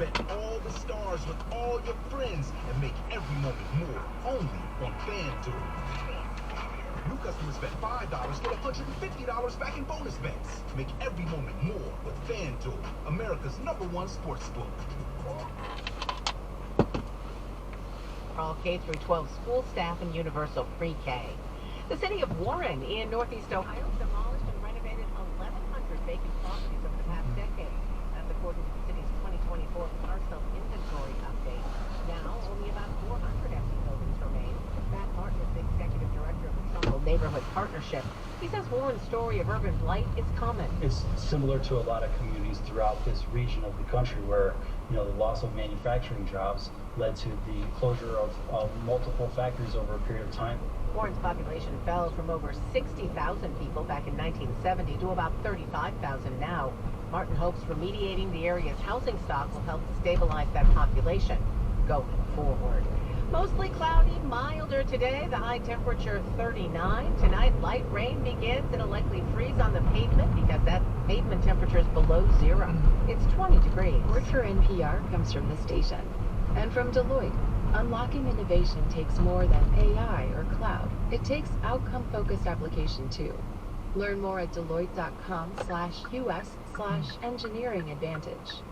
Bet all the stars with all your friends and make every moment more. Only on FanDuel. New customers bet $5, get $150 back in bonus bets. Make every moment more with FanDuel, America's #1 sportsbook. All K-12 school staff and universal pre-K. The city of Warren in Northeast Ohio demolished and renovated 1,100 vacant properties over the past decade. That's according to the city's 2024 parcel inventory update. Now, only about 400 empty buildings remain. Matt Martin is the executive director of the Trumbull Neighborhood Partnership. He says Warren's story of urban blight is common. It's similar to a lot of communities throughout this region of the country where, the loss of manufacturing jobs led to the closure of multiple factories over a period of time. Warren's population fell from over 60,000 people back in 1970 to about 35,000 now. Martin hopes remediating the area's housing stock will help stabilize that population going forward. Mostly cloudy, milder today. The high temperature 39. Tonight, light rain begins. It'll likely freeze on the pavement because that pavement temperature is below zero. It's 20 degrees. Word for NPR comes from the station. And from Deloitte. Unlocking innovation takes more than AI or cloud. It takes outcome-focused application too. Learn more at Deloitte.com/US/engineering advantage.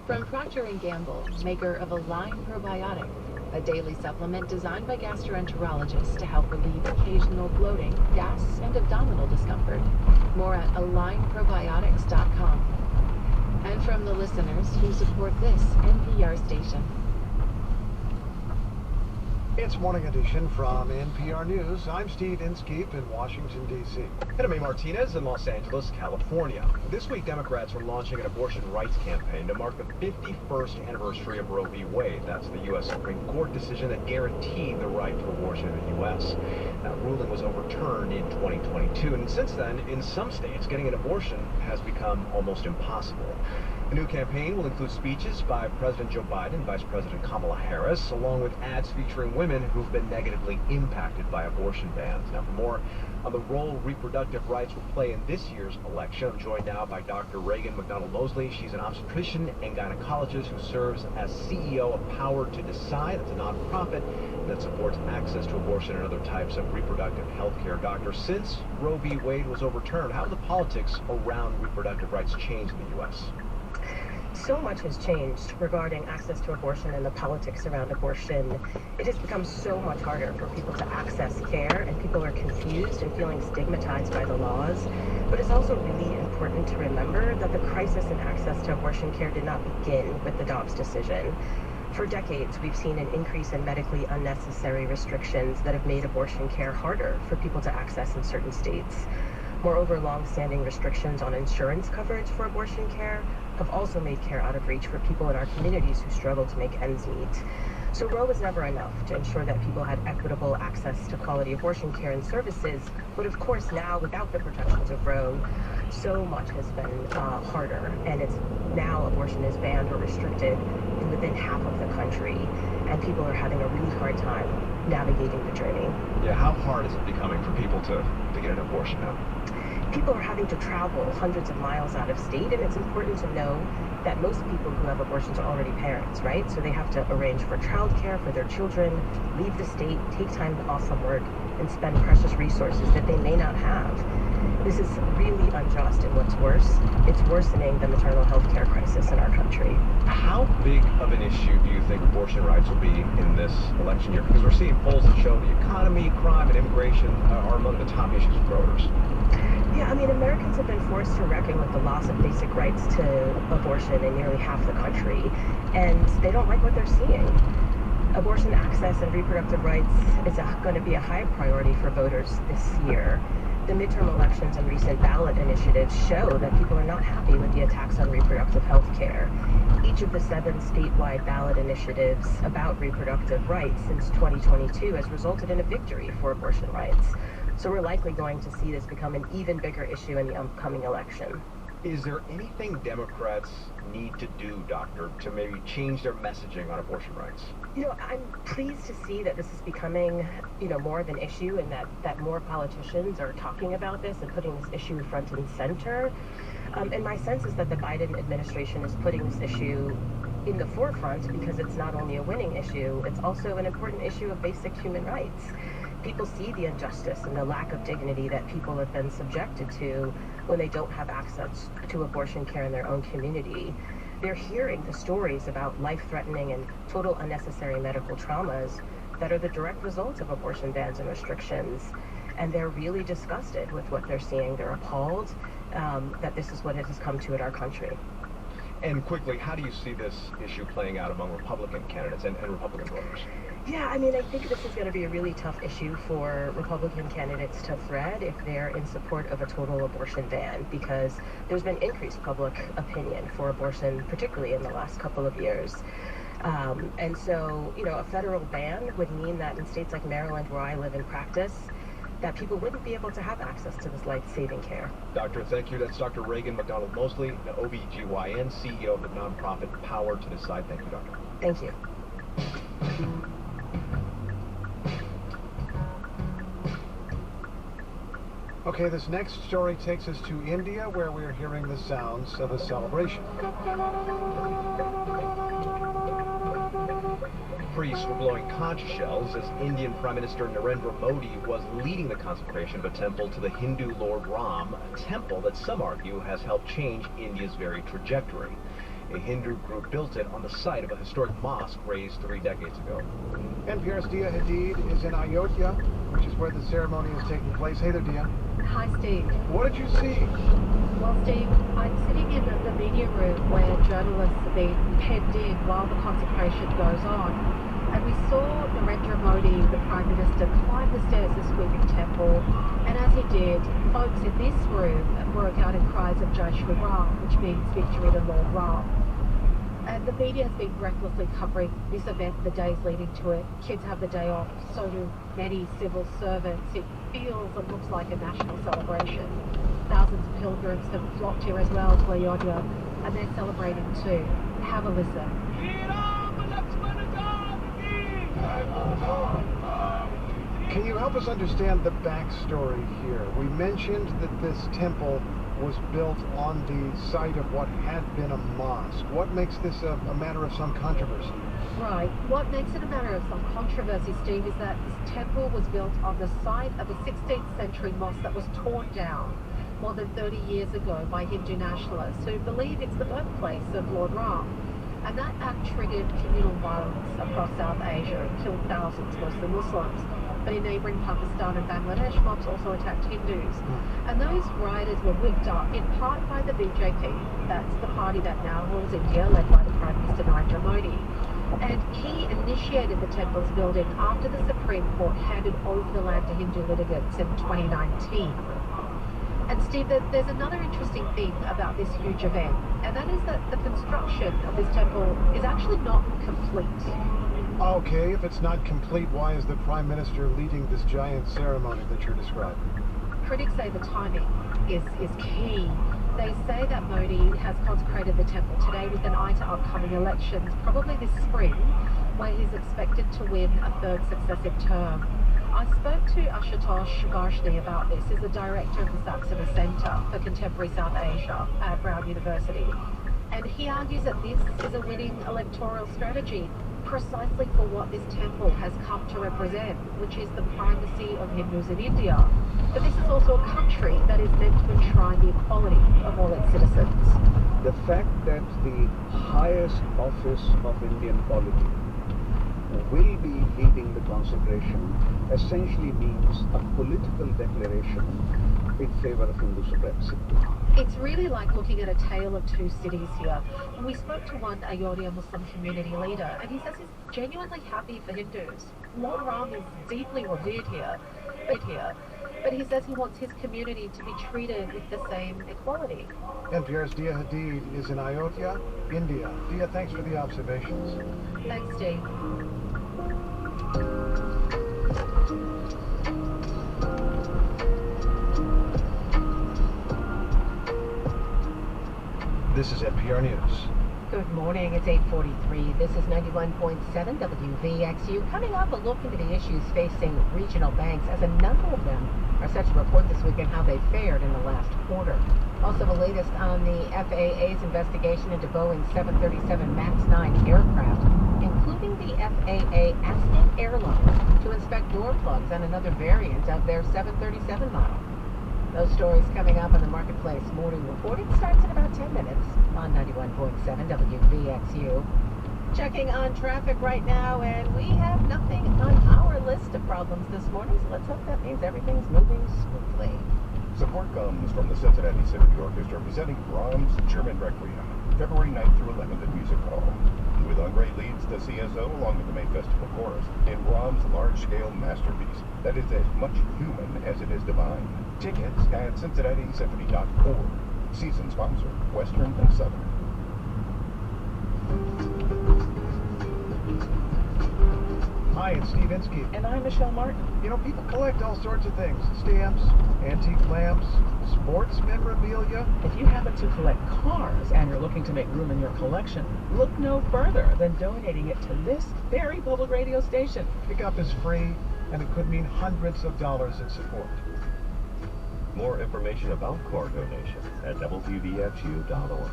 From Procter & Gamble, maker of Align Probiotic, a daily supplement designed by gastroenterologists to help relieve occasional bloating, gas, and abdominal discomfort. More at alignprobiotics.com. And from the listeners who support this NPR station. It's Morning Edition from NPR News. I'm Steve Inskeep in Washington, D.C. Anime Martinez in Los Angeles, California. This week, Democrats are launching an abortion rights campaign to mark the 51st anniversary of Roe v. Wade. That's the U.S. Supreme Court decision that guaranteed the right to abortion in the U.S. That ruling was overturned in 2022, and since then, in some states, getting an abortion has become almost impossible. The new campaign will include speeches by President Joe Biden and Vice President Kamala Harris, along with ads featuring women who've been negatively impacted by abortion bans. Now, for more on the role reproductive rights will play in this year's election, I'm joined now by Dr. Reagan McDonald-Mosley. She's an obstetrician and gynecologist who serves as CEO of Power to Decide. That's a nonprofit that supports access to abortion and other types of reproductive health care. Doctor, since Roe v. Wade was overturned, how have the politics around reproductive rights changed in the U.S.? So much has changed regarding access to abortion and the politics around abortion. It has become so much harder for people to access care, and people are confused and feeling stigmatized by the laws. But it's also really important to remember that the crisis in access to abortion care did not begin with the Dobbs decision. For decades, we've seen an increase in medically unnecessary restrictions that have made abortion care harder for people to access in certain states. Moreover, long-standing restrictions on insurance coverage for abortion care have also made care out of reach for people in our communities who struggle to make ends meet. So Roe was never enough to ensure that people had equitable access to quality abortion care and services. But of course now, without the protections of Roe, so much has been harder. And it's now abortion is banned or restricted within half of the country. And people are having a really hard time navigating the journey. Yeah, how hard is it becoming for people to get an abortion now? People are having to travel hundreds of miles out of state, and it's important to know that most people who have abortions are already parents, right? So they have to arrange for childcare for their children, leave the state, take time off from work, and spend precious resources that they may not have. This is really unjust, and what's worse, it's worsening the maternal health care crisis in our country. How big of an issue do you think abortion rights will be in this election year? Because we're seeing polls that show the economy, crime, and immigration are among the top issues for voters. Yeah, I mean, Americans have been forced to reckon with the loss of basic rights to abortion in nearly half the country, and they don't like what they're seeing. Abortion access and reproductive rights is going to be a high priority for voters this year. The midterm elections and recent ballot initiatives show that people are not happy with the attacks on reproductive health care. Each of the 7 statewide ballot initiatives about reproductive rights since 2022 has resulted in a victory for abortion rights. So we're likely going to see this become an even bigger issue in the upcoming election. Is there anything Democrats need to do, Doctor, to maybe change their messaging on abortion rights? I'm pleased to see that this is becoming, more of an issue, and that more politicians are talking about this and putting this issue front and center. And my sense is that the Biden administration is putting this issue in the forefront because it's not only a winning issue, it's also an important issue of basic human rights. People see the injustice and the lack of dignity that people have been subjected to when they don't have access to abortion care in their own community. They're hearing the stories about life-threatening and total unnecessary medical traumas that are the direct results of abortion bans and restrictions. And they're really disgusted with what they're seeing. They're appalled that this is what it has come to in our country. And quickly, how do you see this issue playing out among Republican candidates and Republican voters? Yeah, I mean, I think this is going to be a really tough issue for Republican candidates to thread if they're in support of a total abortion ban, because there's been increased public opinion for abortion, particularly in the last couple of years. And so, you know, a federal ban would mean that in states like Maryland, where I live in practice, that people wouldn't be able to have access to this life-saving care. Doctor, thank you. That's Dr. Reagan McDonald-Mosley, the OBGYN CEO of the nonprofit Power to Decide. Thank you, doctor. Thank you. Okay, this next story takes us to India, where we're hearing the sounds of a celebration. Priests were blowing conch shells as Indian Prime Minister Narendra Modi was leading the consecration of a temple to the Hindu Lord Ram, a temple that some argue has helped change India's very trajectory. A Hindu group built it on the site of a historic mosque raised 3 decades ago. NPR's Dia Hadid is in Ayodhya, which is where the ceremony is taking place. Hey there, Dia. Hi, Steve. What did you see? Well, Steve, I'm sitting in the media room where journalists are being penned in while the consecration goes on. And we saw Narendra Modi, the Prime Minister, climb the stairs of the Sweeping Temple. And as he did, folks in this room broke out in cries of Jai Shri Ram, which means victory to Lord Ram. And the media has been recklessly covering this event the days leading to it. Kids have the day off, so do many civil servants. It feels and looks like a national celebration. Thousands of pilgrims have flocked here as well to Ayodhya, and they're celebrating too. Have a listen. Can you help us understand the backstory here? We mentioned that this temple was built on the site of what had been a mosque. What makes this a matter of some controversy? Right. What makes it a matter of some controversy, Steve, is that this temple was built on the site of a 16th century mosque that was torn down more than 30 years ago by Hindu nationalists who believe it's the birthplace of Lord Ram. And that act triggered communal violence across South Asia and killed thousands, mostly Muslims. But in neighbouring Pakistan and Bangladesh, mobs also attacked Hindus. And those rioters were whipped up in part by the BJP. That's the party that now rules India, led by the Prime Minister Narendra Modi. And he initiated the temple's building after the Supreme Court handed over the land to Hindu litigants in 2019. And Steve, there's another interesting thing about this huge event, and that is that the construction of this temple is actually not complete. Okay, if it's not complete, why is the Prime Minister leading this giant ceremony that you're describing? Critics say the timing is key. They say that Modi has consecrated the temple today with an eye to upcoming elections, probably this spring, where he's expected to win a third successive term. I spoke to Ashutosh Varshney about this. He's the director of the Saxena Centre for Contemporary South Asia at Brown University. And he argues that this is a winning electoral strategy precisely for what this temple has come to represent, which is the primacy of Hindus in India. But this is also a country that is meant to enshrine the equality of all its citizens. The fact that the highest office of Indian polity will be leading the consecration essentially means a political declaration in favor of Hindu supremacy. It's really like looking at a tale of two cities here. And we spoke to one Ayodhya Muslim community leader, and he says he's genuinely happy for Hindus. Lord Ram is deeply revered here, but he says he wants his community to be treated with the same equality. NPR's Dia Hadid is in Ayodhya, India. Dia, thanks for the observations. Thanks, Steve. This is NPR News. Good morning. It's 8:43. This is 91.7 WVXU. Coming up, a look into the issues facing regional banks, as a number of them are set to report this weekend how they fared in the last quarter. Also, the latest on the FAA's investigation into Boeing's 737 MAX 9 aircraft, including the FAA asking airlines to inspect door plugs on another variant of their 737 model. Those stories coming up on the Marketplace Morning Report. It starts in about 10 minutes on 91.7 WVXU. Checking on traffic right now, and we have nothing on our list of problems this morning, so let's hope that means everything's moving smoothly. Support comes from the Cincinnati Symphony Orchestra presenting Brahms' German Requiem, February 9th through 11th at Music Hall. With Andre leads the CSO along with the May Festival Chorus in Brahms' large-scale masterpiece that is as much human as it is divine. Tickets at CincinnatiSymphony.org. Season sponsor, Western and Southern. Hi, it's Steve Inskeep. And I'm Michelle Martin. You know, people collect all sorts of things. Stamps, antique lamps, sports memorabilia. If you happen to collect cars and you're looking to make room in your collection, look no further than donating it to this very public radio station. Pickup is free, and it could mean hundreds of dollars in support. More information about car donations at WVXU.org.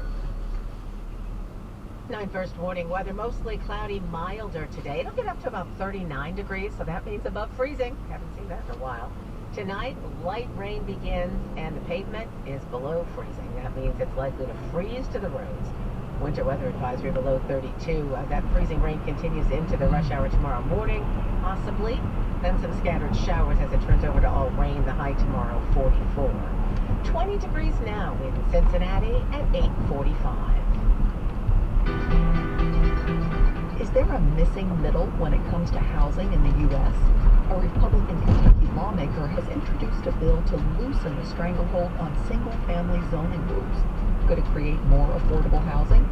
9 warning weather, mostly cloudy, milder today. It'll get up to about 39 degrees, so that means above freezing. Haven't seen that in a while. Tonight, light rain begins, and the pavement is below freezing. That means it's likely to freeze to the roads. Winter weather advisory below 32. That freezing rain continues into the rush hour tomorrow morning, possibly. Then some scattered showers as it turns over to all rain. The high tomorrow, 44. 20 degrees now in Cincinnati at 8:45. Is there a missing middle when it comes to housing in the U.S.? A Republican Kentucky lawmaker has introduced a bill to loosen the stranglehold on single-family zoning rules. Could it create more affordable housing?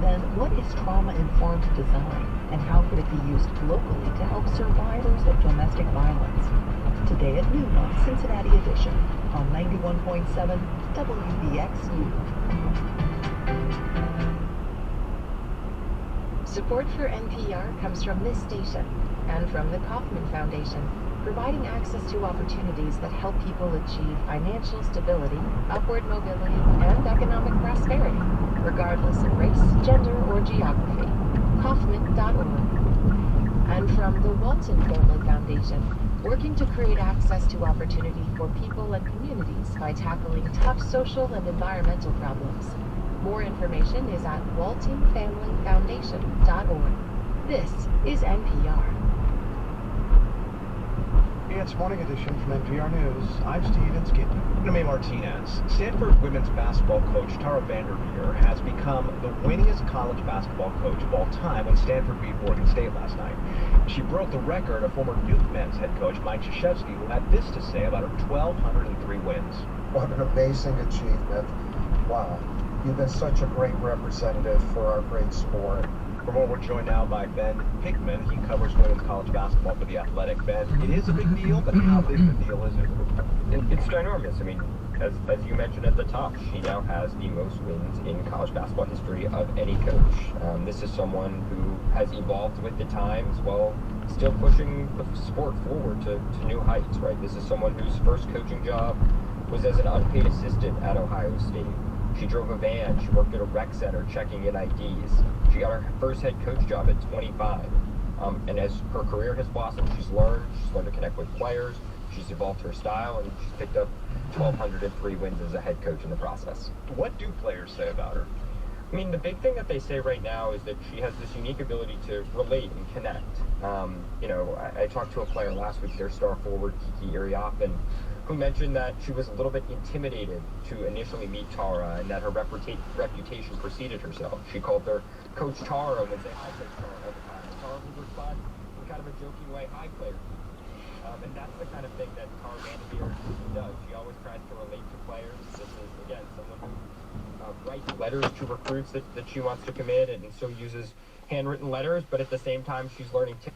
Then what is trauma-informed design, and how could it be used locally to help survivors of domestic violence? Today at noon on Cincinnati Edition on 91.7 WVXU. Support for NPR comes from this station and from the Kauffman Foundation, providing access to opportunities that help people achieve financial stability, upward mobility, and economic prosperity, regardless of race, gender, or geography. Kauffman.org. And from the Walton Family Foundation, working to create access to opportunity for people and communities by tackling tough social and environmental problems. More information is at waltonfamilyfoundation.org. This is NPR. It's Morning Edition from NPR News. I'm Steve Inskeep. May Martinez. Stanford women's basketball coach Tara Vanderveer has become the winningest college basketball coach of all time when Stanford beat Oregon State last night. She broke the record of former Duke men's head coach Mike Krzyzewski, who had this to say about her 1,203 wins. What an amazing achievement. Wow. You've been such a great representative for our great sport. For more, we're joined now by Ben Hickman. He covers women's college basketball for The Athletic. Ben, it is a big deal, but how big of a deal is it? It's ginormous. I mean, as you mentioned at the top, she now has the most wins in college basketball history of any coach. This is someone who has evolved with the times while still pushing the sport forward to new heights, right? This is someone whose first coaching job was as an unpaid assistant at Ohio State. She drove a van. She worked at a rec center checking in IDs. She got her first head coach job at 25. And as her career has blossomed, she's learned to connect with players. She's evolved her style, and she's picked up 1,203 wins as a head coach in the process. What do players say about her? I mean, the big thing that they say right now is that she has this unique ability to relate and connect. I talked to a player last week, their star forward, Kiki Iriafen, who mentioned that she was a little bit intimidated to initially meet Tara and that her reputation preceded herself. She called her Coach Tara and would say, "Hi, Coach Tara," all the time. And Tara would respond in kind of a joking way, "Hi, player." And that's the kind of thing that Tara Vanderveer does. She always tries to relate to players. This is, again, someone who writes letters to recruits that she wants to commit and so uses handwritten letters, but at the same time, she's learning to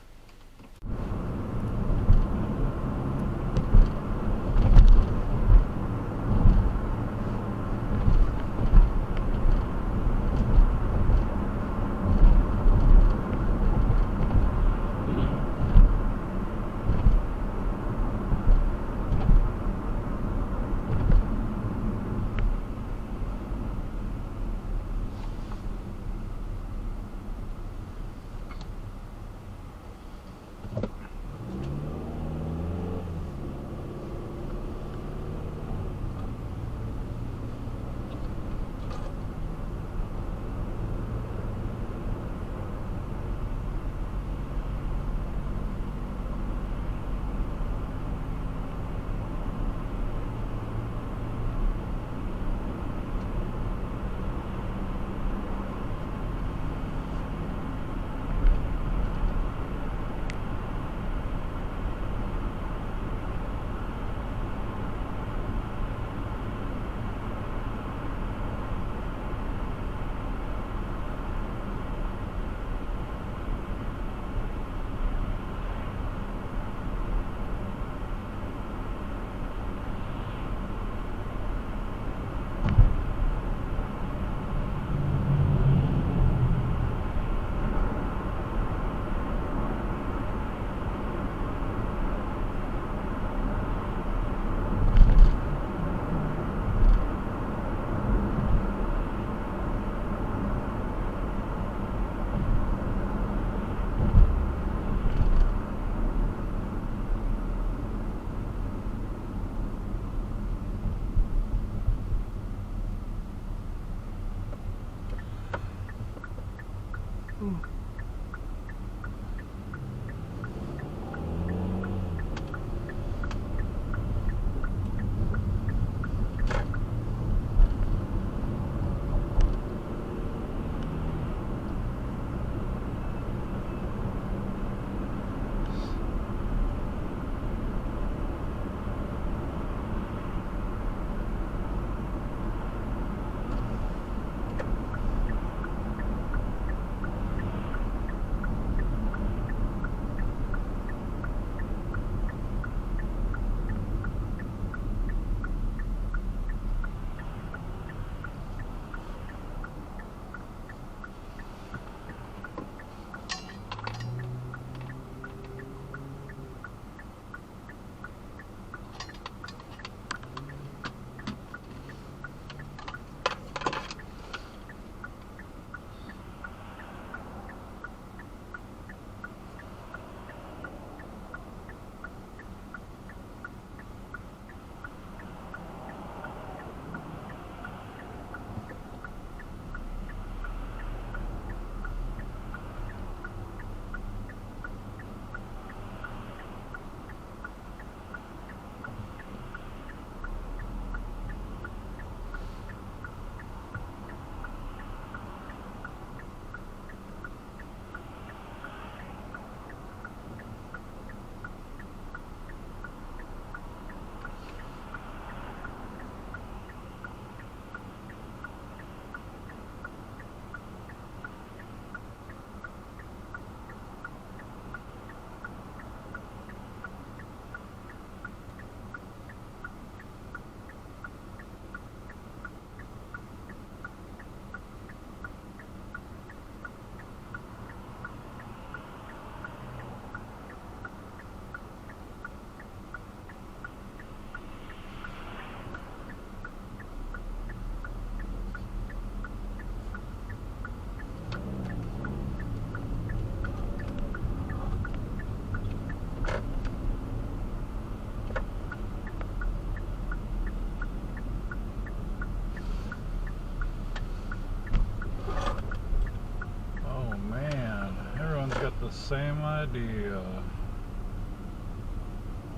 same idea.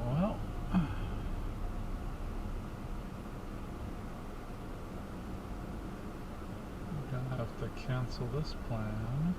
Well, I'm gonna have to cancel this plan.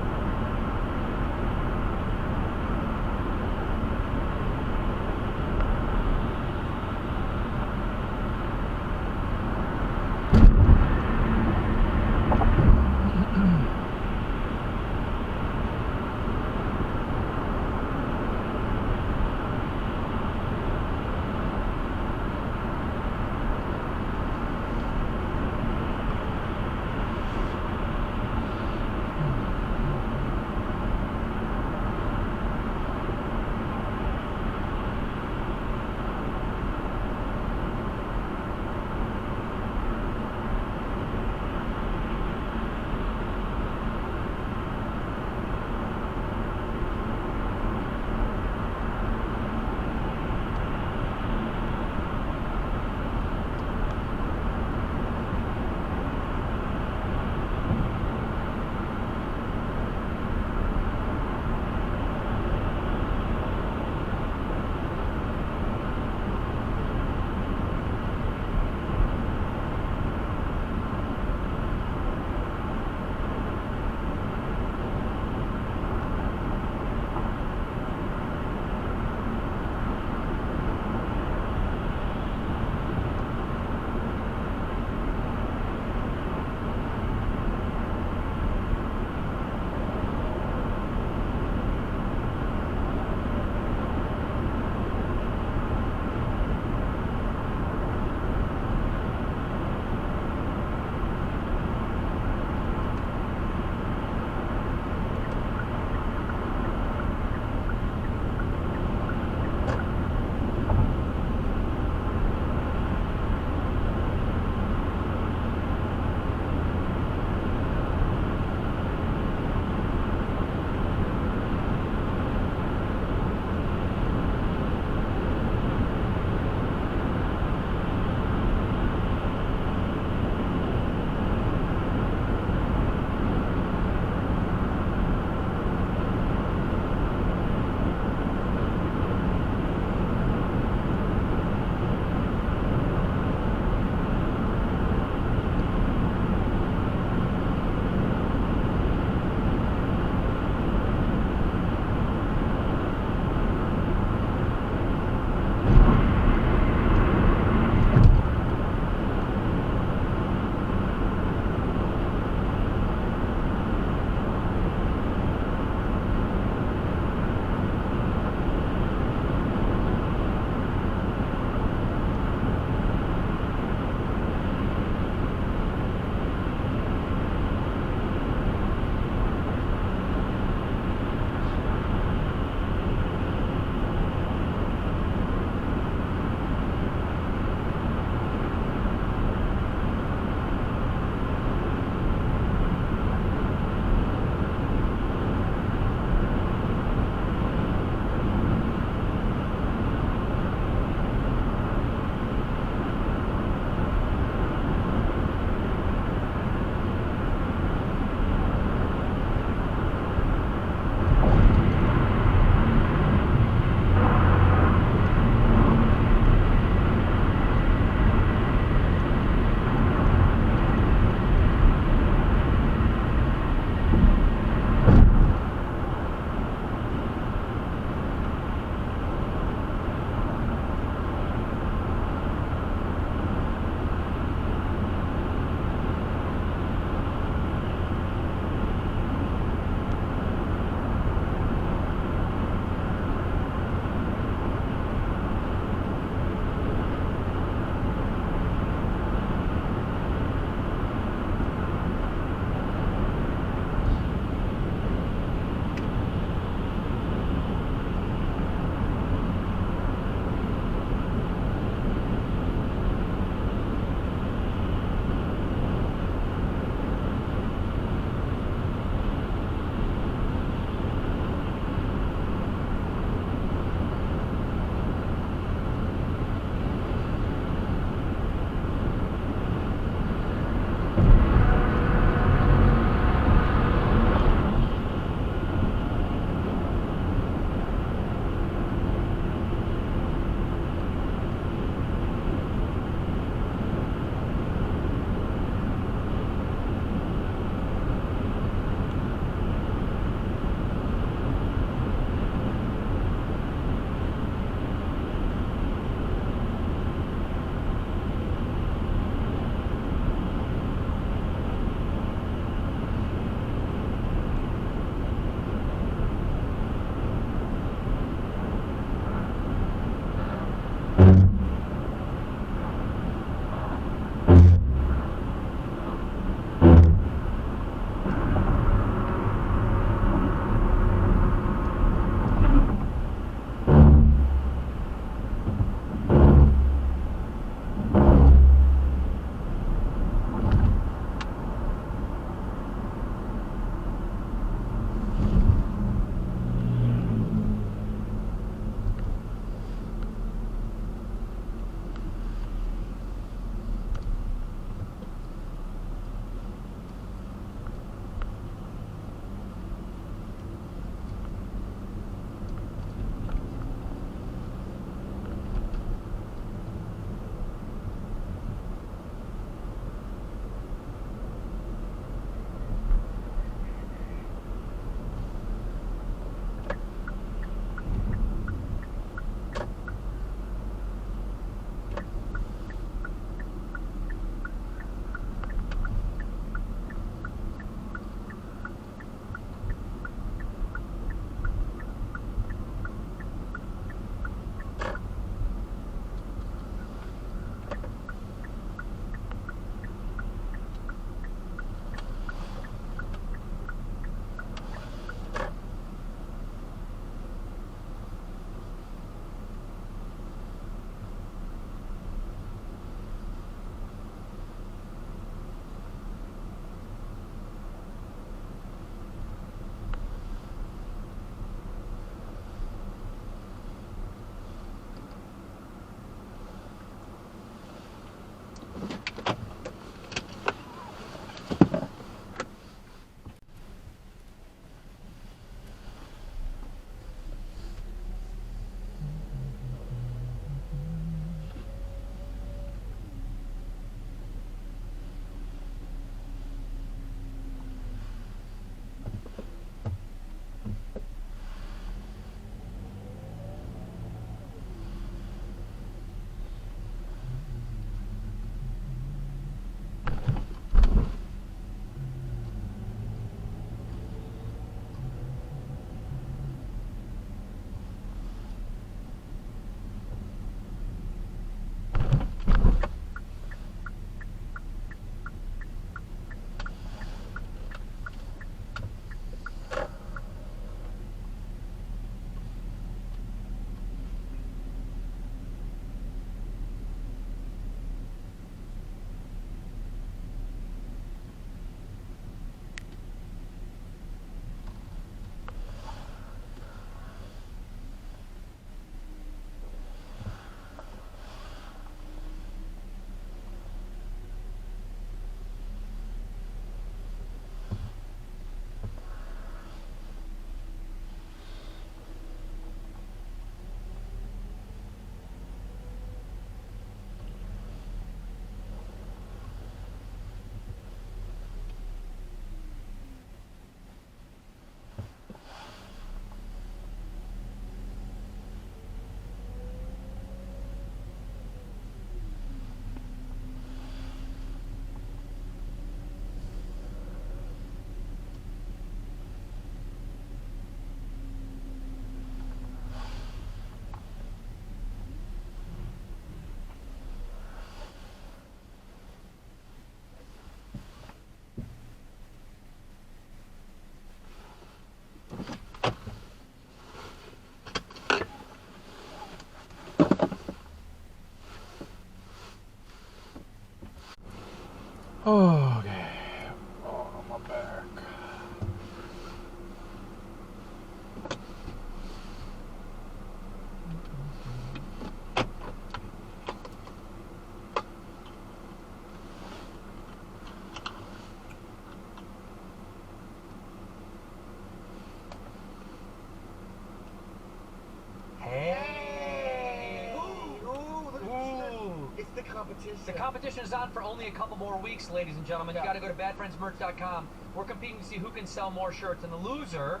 The competition is on for only a couple more weeks, ladies and gentlemen. You got to go to badfriendsmerch.com. We're competing to see who can sell more shirts, and the loser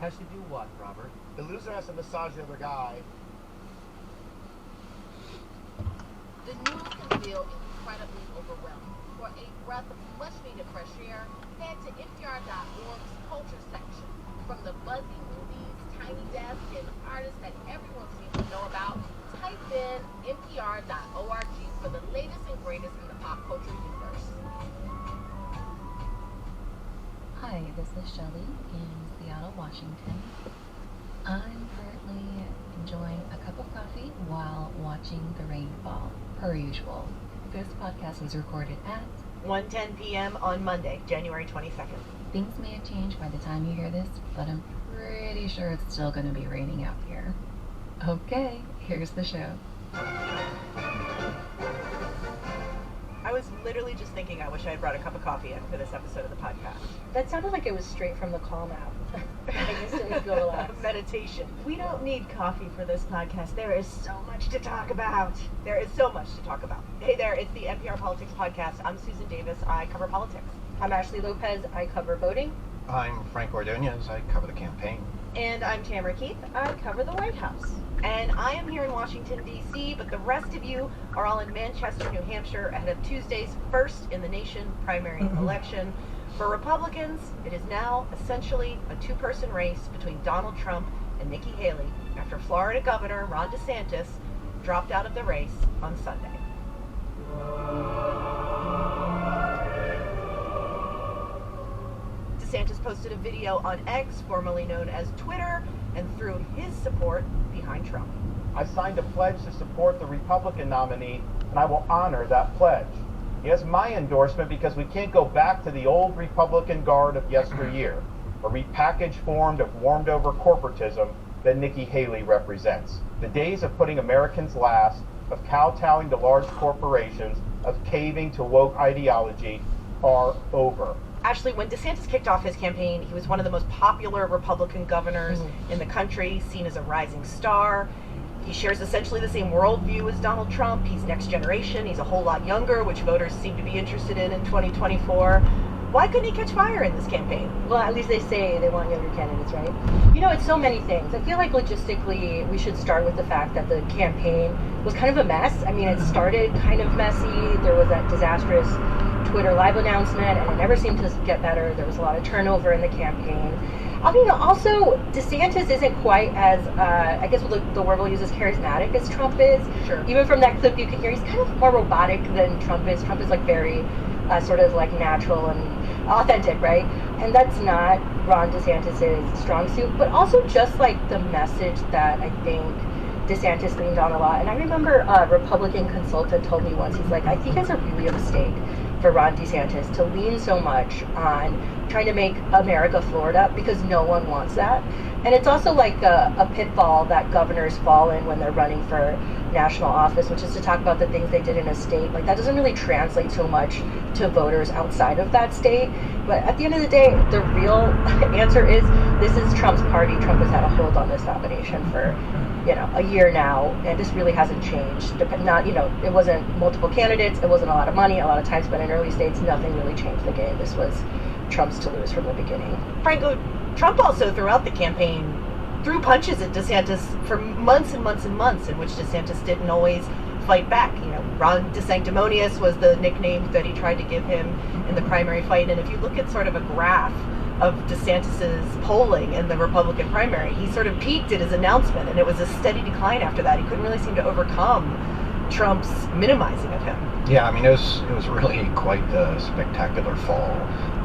has to do what, Robert? The loser has to massage the other guy. The news can feel incredibly overwhelming. For a breath of much-needed fresh air, head to NPR.org's culture section. From the buzzy movies, tiny desks, and artists that everyone seems to know about, type in NPR.org for the latest and greatest in the pop culture universe. Hi, this is Shelly in Seattle, Washington. I'm currently enjoying a cup of coffee while watching the rain fall, per usual. This podcast was recorded at 1:10 p.m. on Monday, January 22nd. Things may have changed by the time you hear this, but I'm pretty sure it's still going to be raining out here. Okay, here's the show. I was literally just thinking I wish I had brought a cup of coffee in for this episode of the podcast. That sounded like it was straight from the Calm app. I guess it would go relax. Meditation. We don't need coffee for this podcast. There is so much to talk about. There is so much to talk about. Hey there, it's the NPR Politics Podcast. I'm Susan Davis. I cover politics. I'm Ashley Lopez. I cover voting. I'm Frank Ordonez. I cover the campaign. And I'm Tamara Keith. I cover the White House. And I am here in Washington, D.C., but the rest of you are all in Manchester, New Hampshire, ahead of Tuesday's first in the nation primary election. For Republicans, it is now essentially a two-person race between Donald Trump and Nikki Haley after Florida Governor Ron DeSantis dropped out of the race on Sunday. DeSantis posted a video on X, formerly known as Twitter, and threw his support behind Trump. I signed a pledge to support the Republican nominee, and I will honor that pledge. He has my endorsement because we can't go back to the old Republican guard of yesteryear, a repackaged form of warmed-over corporatism that Nikki Haley represents. The days of putting Americans last, of kowtowing to large corporations, of caving to woke ideology are over. Actually, when DeSantis kicked off his campaign, he was one of the most popular Republican governors in the country, seen as a rising star. He shares essentially the same worldview as Donald Trump. He's next generation. He's a whole lot younger, which voters seem to be interested in 2024. Why couldn't he catch fire in this campaign? Well, at least they say they want younger candidates, right? You know, it's so many things. I feel like logistically, we should start with the fact that the campaign was kind of a mess. I mean, it started kind of messy. There was that disastrous Twitter live announcement, and it never seemed to get better. There was a lot of turnover in the campaign. I mean, also, DeSantis isn't quite as, I guess what the word we'll use is charismatic as Trump is. Sure. Even from that clip you can hear, he's kind of more robotic than Trump is. Trump is like very sort of like natural and authentic, right? And that's not Ron DeSantis' strong suit, but also just like the message that I think DeSantis leaned on a lot. And I remember a Republican consultant told me once, he's like, I think it's a really a mistake for Ron DeSantis to lean so much on trying to make America Florida, because no one wants that. And it's also like a pitfall that governors fall in when they're running for national office, which is to talk about the things they did in a state. Like, that doesn't really translate so much to voters outside of that state. But at the end of the day, the real answer is this is Trump's party. Trump has had a hold on this nomination for, a year now, and this really hasn't changed. It wasn't multiple candidates, it wasn't a lot of money, a lot of time spent in early states. Nothing really changed the game. This was Trump's to lose from the beginning. Franco, Trump also throughout the campaign threw punches at DeSantis for months and months and months, in which DeSantis didn't always fight back. Ron DeSanctimonious was the nickname that he tried to give him in the primary fight. And if you look at sort of a graph of DeSantis's polling in the Republican primary, he sort of peaked at his announcement, and it was a steady decline after that. He couldn't really seem to overcome Trump's minimizing of him. Yeah, I mean, it was really quite the spectacular fall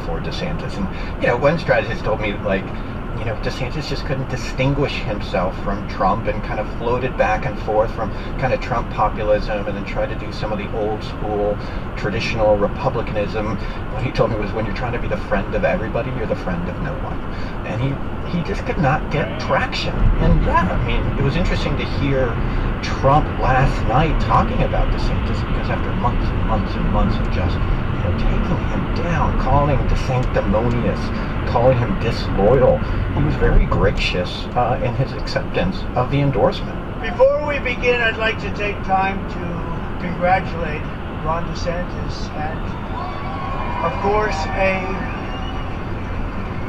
for DeSantis. And, one strategist told me, DeSantis just couldn't distinguish himself from Trump and kind of floated back and forth from kind of Trump populism and then tried to do some of the old school traditional republicanism. What he told me was, when you're trying to be the friend of everybody, you're the friend of no one. And he just could not get traction. And yeah, I mean, it was interesting to hear Trump last night talking about DeSantis, because after months and months and months of just taking him down, calling him sanctimonious, calling him disloyal, he was very gracious in his acceptance of the endorsement. Before we begin, I'd like to take time to congratulate Ron DeSantis and, of course, a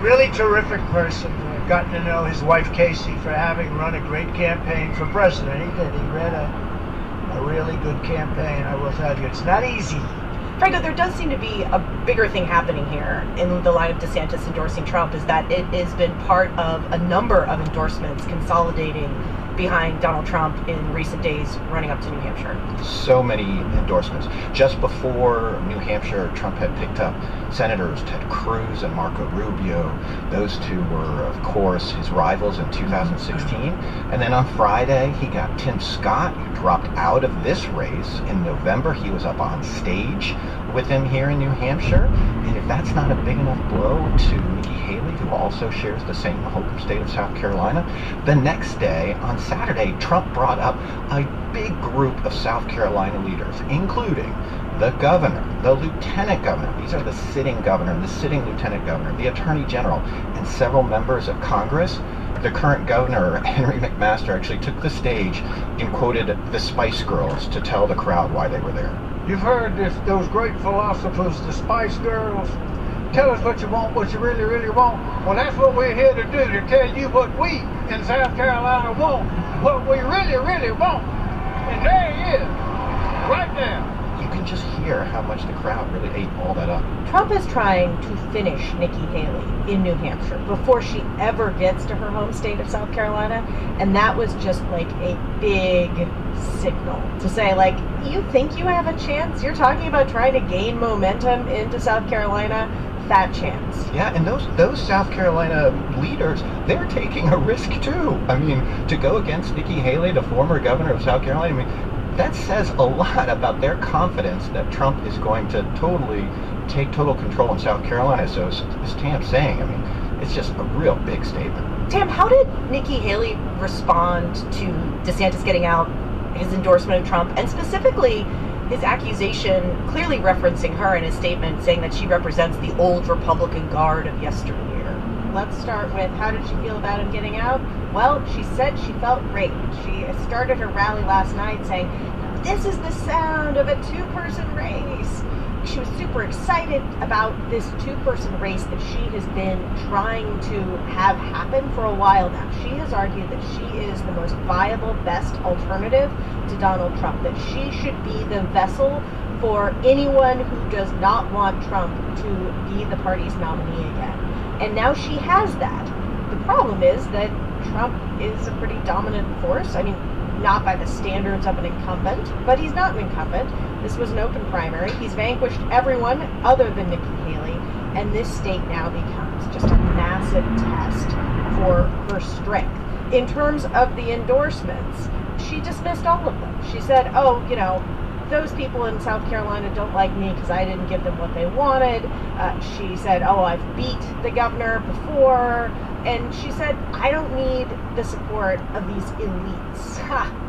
really terrific person. I've gotten to know his wife, Casey, for having run a great campaign for president. He did. He ran a really good campaign, I will tell you. It's not easy. Franco, there does seem to be a bigger thing happening here in the line of DeSantis endorsing Trump, is that it has been part of a number of endorsements consolidating behind Donald Trump in recent days running up to New Hampshire. So many endorsements. Just before New Hampshire, Trump had picked up Senators Ted Cruz and Marco Rubio. Those two were, of course, his rivals in 2016. And then on Friday, he got Tim Scott, who dropped out of this race. In November, he was up on stage with him here in New Hampshire. And if that's not a big enough blow to Nikki Haley, who also shares the same home state of South Carolina, the next day, on Saturday, Trump brought up a big group of South Carolina leaders, including the governor, the lieutenant governor, these are the sitting governor, the sitting lieutenant governor, the attorney general, and several members of Congress. The current governor, Henry McMaster, actually took the stage and quoted the Spice Girls to tell the crowd why they were there. You've heard those great philosophers, the Spice Girls. Tell us what you want, what you really, really want. Well, that's what we're here to do, to tell you what we in South Carolina want, what we really, really want. And there he is, right now. You can just hear how much the crowd really ate all that up. Trump is trying to finish Nikki Haley in New Hampshire before she ever gets to her home state of South Carolina, and that was just like a big signal to say, like, you think you have a chance? You're talking about trying to gain momentum into South Carolina? Fat chance. Yeah, and those South Carolina leaders, they're taking a risk too. I mean, to go against Nikki Haley, the former governor of South Carolina, I mean, that says a lot about their confidence that Trump is going to take total control in South Carolina. So as Tam's saying, I mean, it's just a real big statement. Tam, how did Nikki Haley respond to DeSantis getting out his endorsement of Trump, and specifically his accusation, clearly referencing her in his statement, saying that she represents the old Republican guard of yesteryear? Let's start with, how did she feel about him getting out? Well, she said she felt great. She started her rally last night saying, "This is the sound of a two-person race." She was super excited about this two-person race that she has been trying to have happen for a while now. She has argued that she is the most viable, best alternative to Donald Trump, that she should be the vessel for anyone who does not want Trump to be the party's nominee again. And now she has that. The problem is that Trump is a pretty dominant force. I mean, not by the standards of an incumbent, but he's not an incumbent. This was an open primary. He's vanquished everyone other than Nikki Haley, and this state now becomes just a massive test for her strength. In terms of the endorsements, she dismissed all of them. She said, oh, you know, those people in South Carolina don't like me because I didn't give them what they wanted. She said, oh, I've beat the governor before. And she said, I don't need the support of these elites. Ha!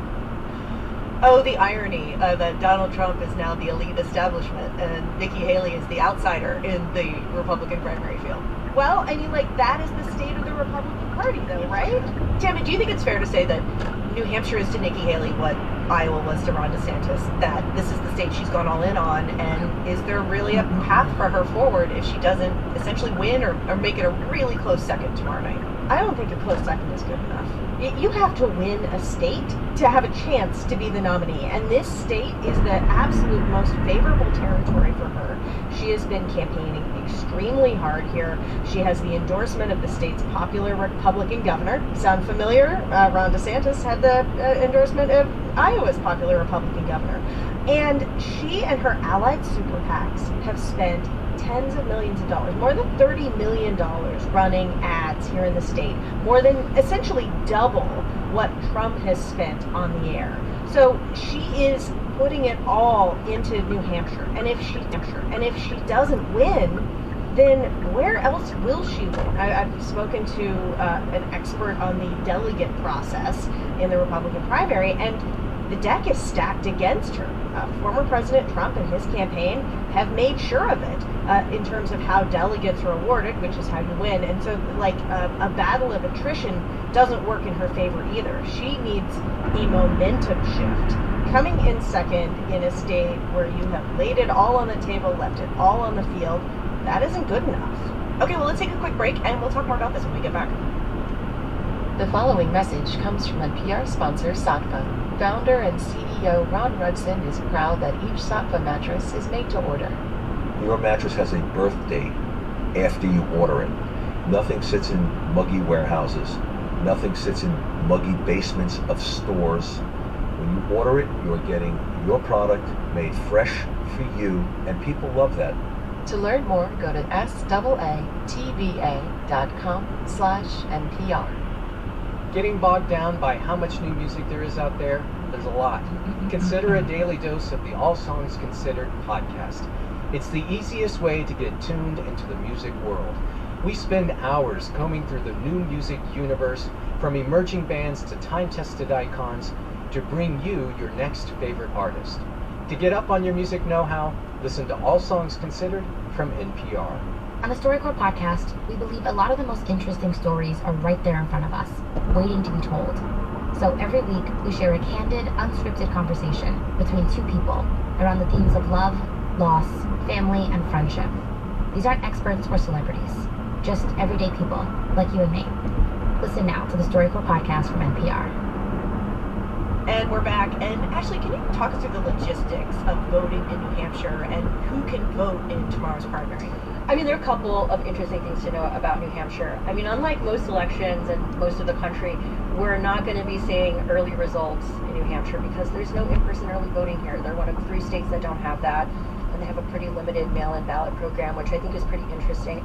Oh, the irony that Donald Trump is now the elite establishment and Nikki Haley is the outsider in the Republican primary field. Well, I mean, like, that is the state of the Republican Party, though, right? Tammy, do you think it's fair to say that New Hampshire is to Nikki Haley what Iowa was to Ron DeSantis, that this is the state she's gone all in on, and is there really a path for her forward if she doesn't essentially win or make it a really close second tomorrow night? I don't think a close second is good enough. You have to win a state to have a chance to be the nominee, and this state is the absolute most favorable territory for her. She has been campaigning extremely hard here. She has the endorsement of the state's popular Republican governor. Sound familiar? Ron DeSantis had the endorsement of Iowa's popular Republican governor. And she and her allied super PACs have spent tens of millions of dollars, more than $30 million running ads here in the state, more than essentially double what Trump has spent on the air. So she is putting it all into New Hampshire. And if she doesn't win, then where else will she win? I've spoken to an expert on the delegate process in the Republican primary, and the deck is stacked against her. Former President Trump and his campaign have made sure of it in terms of how delegates are awarded, which is how you win. And so, like, a battle of attrition doesn't work in her favor either. She needs a momentum shift coming in second in a state where you have laid it all on the table, left it all on the field, that isn't good enough. Okay, well, let's take a quick break, and we'll talk more about this when we get back. The following message comes from NPR sponsor Saatva. Founder and CEO Ron Rudson is proud that each Saatva mattress is made to order. Your mattress has a birth date after you order it. Nothing sits in muggy warehouses. Nothing sits in muggy basements of stores. When you order it, you're getting your product made fresh for you, and people love that. To learn more, go to saatva.com/NPR. Getting bogged down by how much new music there is out there? There's a lot. Consider a daily dose of the All Songs Considered podcast. It's the easiest way to get tuned into the music world. We spend hours combing through the new music universe, from emerging bands to time-tested icons, to bring you your next favorite artist. To get up on your music know-how, listen to All Songs Considered from NPR. On the StoryCorps podcast, we believe a lot of the most interesting stories are right there in front of us, waiting to be told. So every week, we share a candid, unscripted conversation between two people around the themes of love, loss, family, and friendship. These aren't experts or celebrities, just everyday people like you and me. Listen now to the StoryCorps podcast from NPR. And we're back. And Ashley, can you talk us through the logistics of voting in New Hampshire and who can vote in tomorrow's primary? I mean, there are a couple of interesting things to know about New Hampshire. I mean, unlike most elections and most of the country, we're not going to be seeing early results in New Hampshire because there's no in-person early voting here. They're one of 3 states that don't have that, and they have a pretty limited mail-in ballot program, which I think is pretty interesting.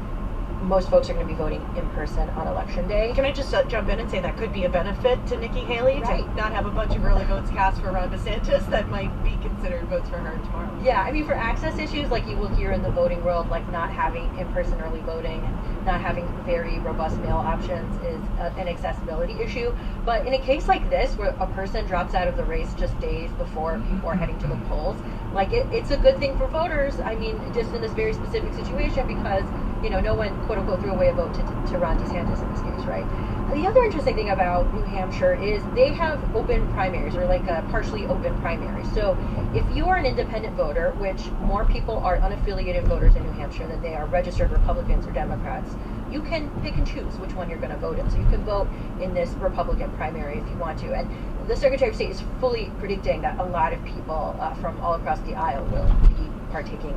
Most folks are going to be voting in person on election day. Can I just jump in and say that could be a benefit to Nikki Haley Right. to not have a bunch of early votes cast for Ron DeSantis that might be considered votes for her tomorrow? Yeah, I mean, for access issues, like you will hear in the voting world, like not having in-person early voting and not having very robust mail options is an accessibility issue. But in a case like this, where a person drops out of the race just days before people are heading to the polls, like it's a good thing for voters. I mean, just in this very specific situation because, you know, no one, quote unquote, threw away a vote to Ron DeSantis in this case, right? The other interesting thing about New Hampshire is they have open primaries, or like a partially open primary. So if you are an independent voter, which more people are unaffiliated voters in New Hampshire than they are registered Republicans or Democrats, you can pick and choose which one you're going to vote in. So you can vote in this Republican primary if you want to. And the Secretary of State is fully predicting that a lot of people from all across the aisle will be partaking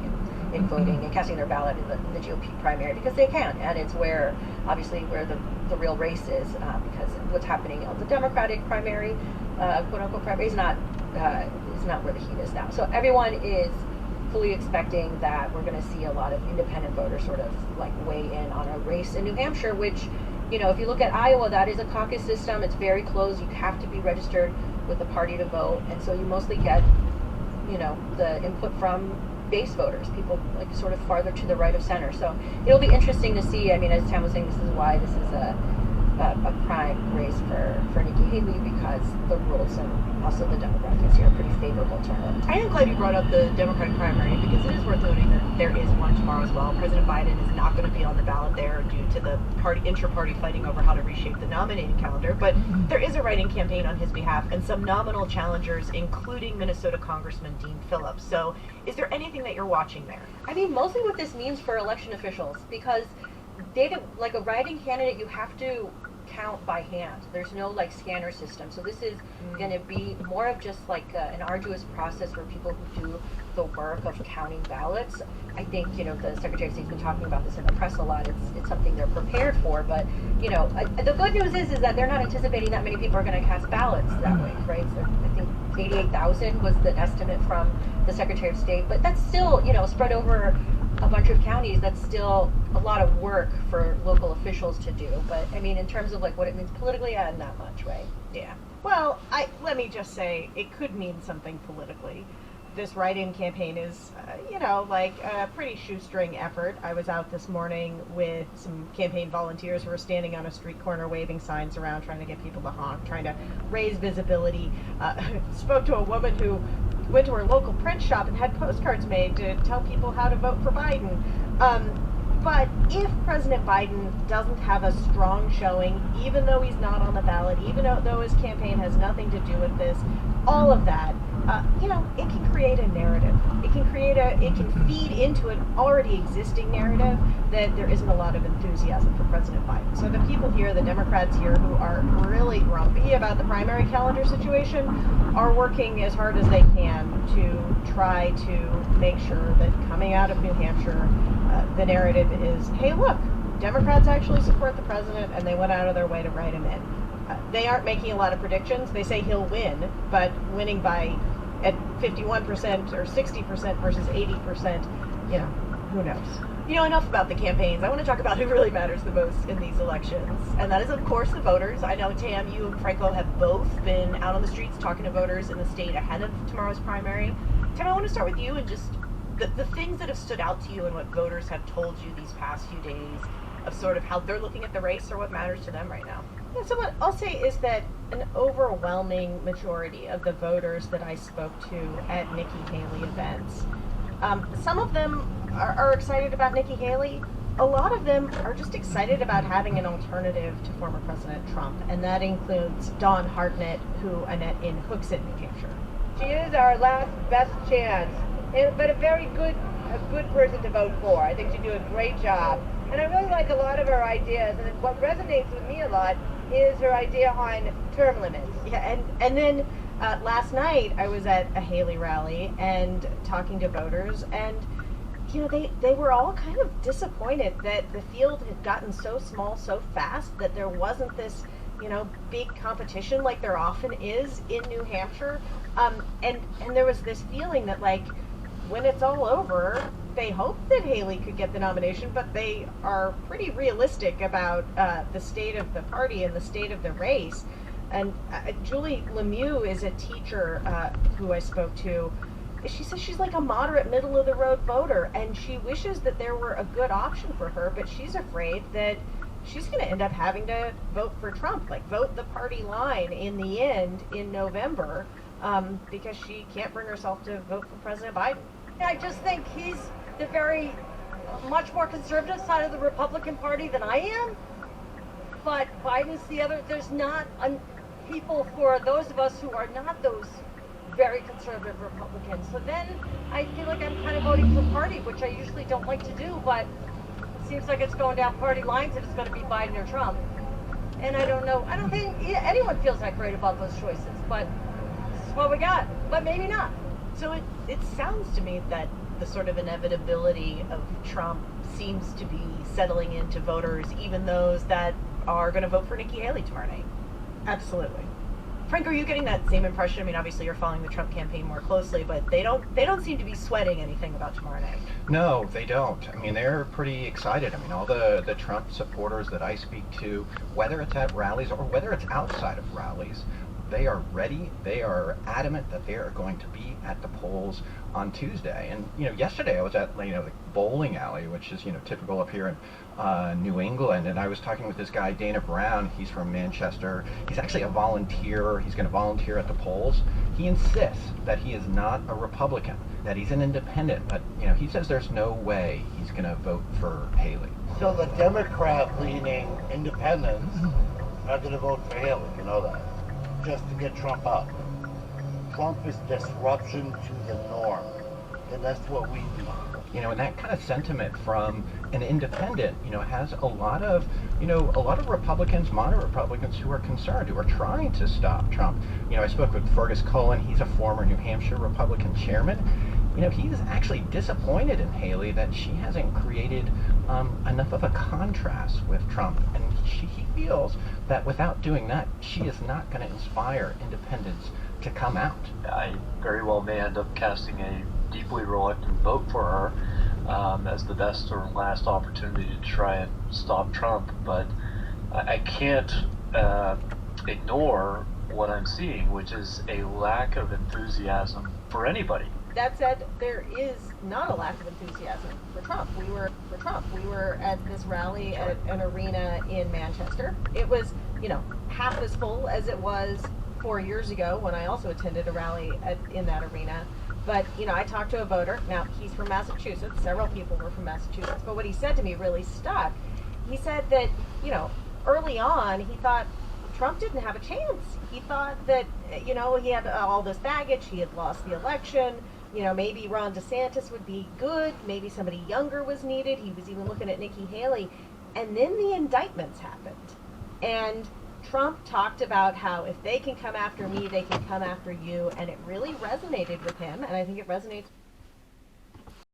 in voting and casting their ballot in the GOP primary because they can, and it's where obviously where the real race is because what's happening on the Democratic primary, quote unquote primary, is not where the heat is now. So everyone is fully expecting that we're going to see a lot of independent voters sort of like weigh in on a race in New Hampshire, which, you know, if you look at Iowa, that is a caucus system. It's very closed. You have to be registered with the party to vote, and so you mostly get, you know, the input from base voters, people like sort of farther to the right of center. So it'll be interesting to see. I mean, as Tam was saying, this is why this is a prime race for Nikki Haley because the rules and also the demographics here are pretty favorable to her. I am glad you brought up the Democratic primary because it is worth noting that there is one tomorrow as well. President Biden is not going to be on the ballot there due to the inter-party fighting over how to reshape the nominating calendar, but there is a write-in campaign on his behalf and some nominal challengers, including Minnesota Congressman Dean Phillips. So is there anything that you're watching there? I mean, mostly what this means for election officials, because like a write-in candidate, you have to count by hand. There's no like scanner system. So this is going to be more of just like an arduous process for people who do the work of counting ballots. I think, you know, the Secretary of State's been talking about this in the press a lot. It's something they're prepared for, but, you know, the good news is that they're not anticipating that many people are going to cast ballots that way, right? So I think 88,000 was the estimate from the Secretary of State, but that's still, you know, spread over a bunch of counties. That's still a lot of work for local officials to do. But I mean, in terms of like what it means politically, not much, right? Yeah. Well, let me just say it could mean something politically. This write-in campaign is, you know, like a pretty shoestring effort. I was out this morning with some campaign volunteers who were standing on a street corner waving signs around, trying to get people to honk, trying to raise visibility. Spoke to a woman who went to her local print shop and had postcards made to tell people how to vote for Biden. But if President Biden doesn't have a strong showing, even though he's not on the ballot, even though his campaign has nothing to do with this, all of that, it can create a narrative. It can feed into an already existing narrative that there isn't a lot of enthusiasm for President Biden. So the people here, the Democrats here who are really grumpy about the primary calendar situation, are working as hard as they can to try to make sure that coming out of New Hampshire, the narrative is, hey, look, Democrats actually support the president and they went out of their way to write him in. They aren't making a lot of predictions. They say he'll win, but winning by at 51% or 60% versus 80%, who knows? Enough about the campaigns. I want to talk about who really matters the most in these elections. And that is, of course, the voters. I know, Tam, you and Franco have both been out on the streets talking to voters in the state ahead of tomorrow's primary. Tam, I want to start with you and just the things that have stood out to you and what voters have told you these past few days of sort of how they're looking at the race or what matters to them right now. Yeah, so what I'll say is that an overwhelming majority of the voters that I spoke to at Nikki Haley events, some of them are excited about Nikki Haley. A lot of them are just excited about having an alternative to former President Trump, and that includes Dawn Hartnett, who I met in Hooksett, New Hampshire. She is our last best chance, but a very good person to vote for. I think she'd do a great job. And I really like a lot of her ideas, and what resonates with me a lot is her idea on term limits. Yeah, and then last night I was at a Haley rally and talking to voters, and they were all kind of disappointed that the field had gotten so small so fast that there wasn't this big competition like there often is in New Hampshire, and there was this feeling that, like, when it's all over, they hope that Haley could get the nomination, but they are pretty realistic about the state of the party and the state of the race. And Julie Lemieux is a teacher who I spoke to. She says she's like a moderate, middle-of-the-road voter, and she wishes that there were a good option for her, but she's afraid that she's going to end up having to vote for Trump, like vote the party line in the end in November, because she can't bring herself to vote for President Biden. I just think he's the very much more conservative side of the Republican Party than I am, but Biden's the other. There's not people for those of us who are not those very conservative Republicans. So then I feel like I'm kind of voting for party, which I usually don't like to do, but it seems like it's going down party lines and it's going to be Biden or Trump. And I don't know. I don't think anyone feels that great about those choices, but this is what we got. But maybe not. So it sounds to me that the sort of inevitability of Trump seems to be settling into voters, even those that are going to vote for Nikki Haley tomorrow night. Absolutely. Frank, are you getting that same impression? I mean, obviously you're following the Trump campaign more closely, but they don't seem to be sweating anything about tomorrow night. No, they don't. I mean, they're pretty excited. I mean, all the Trump supporters that I speak to, whether it's at rallies or whether it's outside of rallies, they are ready. They are adamant that they are going to be at the polls on Tuesday. And yesterday I was at the bowling alley, which is typical up here in New England, and I was talking with this guy Dana Brown. He's from Manchester. He's actually a volunteer. He's going to volunteer at the polls. He insists that he is not a Republican, that he's an independent. But he says there's no way he's going to vote for Haley. So the Democrat-leaning independents are going to vote for Haley. You know that. Just to get Trump out. Trump is disruption to the norm, and that's what we do. And that kind of sentiment from an independent, has a lot of Republicans, moderate Republicans, who are concerned, who are trying to stop Trump. I spoke with Fergus Cullen. He's a former New Hampshire Republican chairman. He's actually disappointed in Haley that she hasn't created enough of a contrast with Trump, and he feels that without doing that, she is not going to inspire independents to come out. I very well may end up casting a deeply reluctant vote for her as the best or last opportunity to try and stop Trump, but I can't ignore what I'm seeing, which is a lack of enthusiasm for anybody. That said, there is not a lack of enthusiasm for Trump. We were at this rally at an arena in Manchester. It was, half as full as it was 4 years ago when I also attended a rally in that arena. But, I talked to a voter. Now, he's from Massachusetts. Several people were from Massachusetts. But what he said to me really stuck. He said that, early on, he thought Trump didn't have a chance. He thought that, you know, he had all this baggage, he had lost the election, you know, maybe Ron DeSantis would be good, maybe somebody younger was needed. He was even looking at Nikki Haley. And then the indictments happened. And Trump talked about how if they can come after me, they can come after you. And it really resonated with him, and I think it resonates